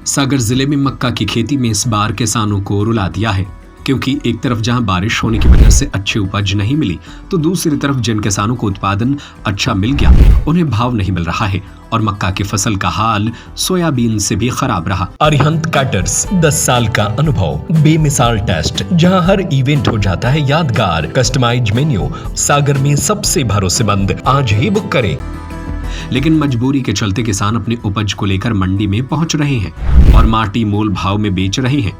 सागर जिले में मक्का की खेती में इस बार किसानों को रुला दिया है, क्योंकि एक तरफ जहां बारिश होने की वजह से अच्छी उपज नहीं मिली, तो दूसरी तरफ जिन किसानों को उत्पादन अच्छा मिल गया उन्हें भाव नहीं मिल रहा है और मक्का की फसल का हाल सोयाबीन से भी खराब रहा। अरिहंत कैटर्स 10 साल का अनुभव, बेमिसाल टेस्ट, जहां हर इवेंट हो जाता है यादगार, कस्टमाइज मेन्यू, सागर में सबसे भरोसेमंद। आज ही बुक करें। लेकिन मजबूरी के चलते किसान अपनी उपज को लेकर मंडी में पहुंच रहे हैं और माटी मोल भाव में बेच रहे हैं।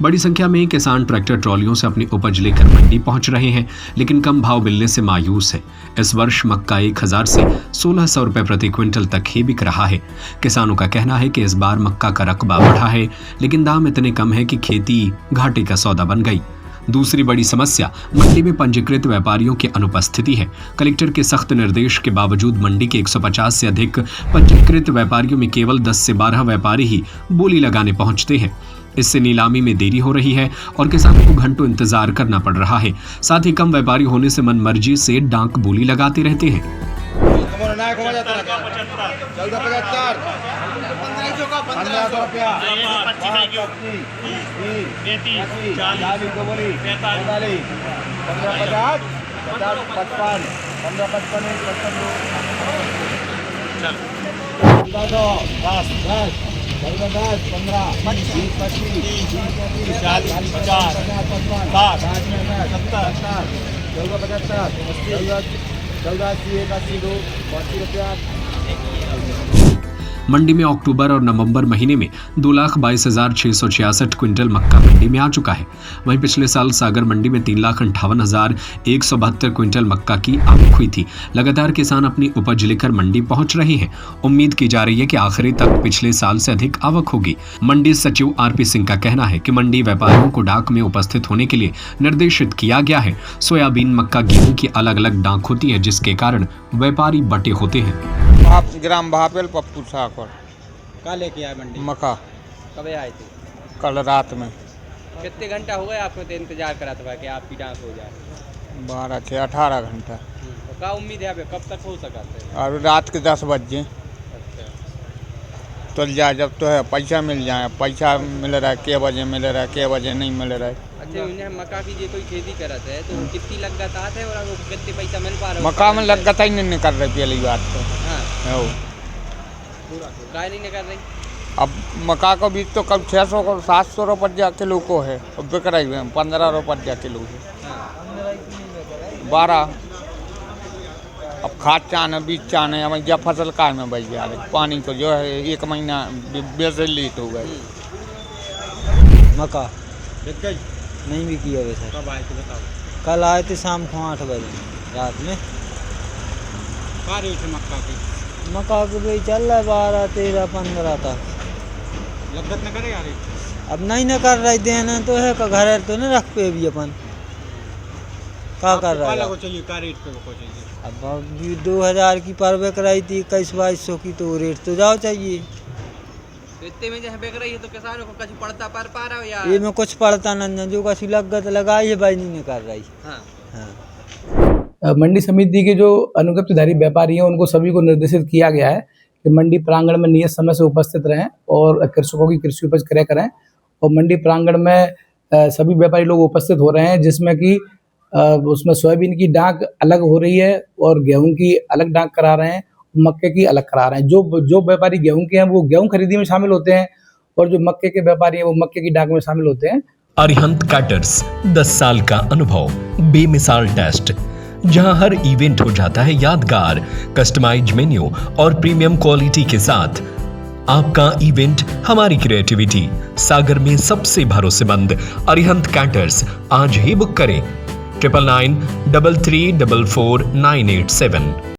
बड़ी संख्या में किसान ट्रैक्टर ट्रॉलियों से अपनी उपज लेकर मंडी पहुंच रहे हैं, लेकिन कम भाव मिलने से मायूस है। इस वर्ष मक्का 1000 से 1600 रुपए प्रति क्विंटल तक ही बिक रहा है। किसानों का कहना है कि इस बार मक्का का रकबा बढ़ा है, लेकिन दाम इतने कम है कि खेती घाटे का सौदा बन गई। दूसरी बड़ी समस्या मंडी में पंजीकृत व्यापारियों की अनुपस्थिति है। कलेक्टर के सख्त निर्देश के बावजूद मंडी के 150 से अधिक पंजीकृत व्यापारियों में केवल 10 से 12 व्यापारी ही बोली लगाने पहुंचते हैं। इससे नीलामी में देरी हो रही है और किसानों को घंटों इंतजार करना पड़ रहा है। साथ ही कम व्यापारी होने से मनमर्जी से डाक बोली लगाते रहते हैं। मंडी में अक्टूबर और नवंबर महीने में 2,22,666 क्विंटल मक्का मंडी में आ चुका है। वहीं पिछले साल सागर मंडी में 3,58,172 क्विंटल मक्का की आवक हुई थी। लगातार किसान अपनी उपज लेकर मंडी पहुंच रहे हैं। उम्मीद की जा रही है कि आखिरी तक पिछले साल से अधिक आवक होगी। मंडी सचिव आरपी सिंह का कहना है कि मंडी व्यापारियों को डाक में उपस्थित होने के लिए निर्देशित किया गया है। सोयाबीन, मक्का, गेहूं की अलग अलग डाक होती है, जिसके कारण व्यापारी बटे होते हैं। ग्राम भापेल पप्पू ठाकुर कहाँ लेके आए मंडी? मक्का कब आए थे? कल रात में। कितने घंटा हो गए आपको तो इंतजार करा था कि आपकी डांस हो जाए? 12 से 18 घंटा। तो क्या उम्मीद है कब तक हो सका था? और रात के 10 बजे अच्छा, तो जाए जब तो है पैसा मिल जाए। पैसा मिल रहा है के बजे मिल रहा है, के बजे नहीं मिल रहा है। अच्छा, उन्हें मक्का की जो कोई खेती करते है तो कितनी लागत आते है और कितने पैसा मिल पा रहा है? मक्का में लगता ही नहीं कर रही पहली बात तो। हाँ, काय नहीं कर रही। अब मक्का को बीज तो कब 600 को 700 रुपया किलो को है, अब बिक रही है 15 रुपया किलो है। 12 अब खाद चाने बीज चाने, अब जब फसल का में बच जा रही पानी तो जो है 1 महीना बेस लेट हो गए। मक्का बिक गई? नहीं बिकी है वैसे। कब आए थे बताओ? कल आए थे शाम को 8 बजे रात में। कहाँ रहे थे मक्का की? मक्का के भाई चल रहा है 12, 13, 15 तक। लगत न करे यार? अब नहीं न कर रही देना तो है का घर तो नहीं रख पे भी अपन क्या कर रहा है। चाहिए क्या रेट पे को चाहिए? अब 2000 की परवे कराई थी, 21-2200 की, तो रेट तो जाओ चाहिए। तो इतने में जहाँ बिक रही है तो किसानों को कुछ पड़ता पर पा रहा हो यार? ये में कुछ पड़ता न जो कसी लगत लगाई है भाई नहीं कर रही। हाँ, हाँ। मंडी समिति के जो अनुज्ञप्तिधारी व्यापारी हैं उनको सभी को निर्देशित किया गया है कि मंडी प्रांगण में नियत समय से उपस्थित रहें और कृषकों की कृषि उपज क्रय करें। और मंडी प्रांगण में सभी व्यापारी लोग उपस्थित हो रहे हैं, जिसमें कि उसमें सोयाबीन की डाक अलग हो रही है और गेहूं की अलग डाक करा रहे हैं, मक्के की अलग करा रहे हैं। जो व्यापारी गेहूं के हैं वो गेहूं खरीदी में शामिल होते हैं और जो मक्के के व्यापारी हैं वो मक्के की डाक में शामिल होते हैं। अरिहंत कैटर्स 10 साल का अनुभव, बेमिसाल टेस्ट, जहां हर इवेंट हो जाता है यादगार, कस्टमाइज मेन्यू और प्रीमियम क्वालिटी के साथ। आपका इवेंट हमारी क्रिएटिविटी, सागर में सबसे भरोसेमंद अरिहंत कैटर्स। आज ही बुक करें 9993344987।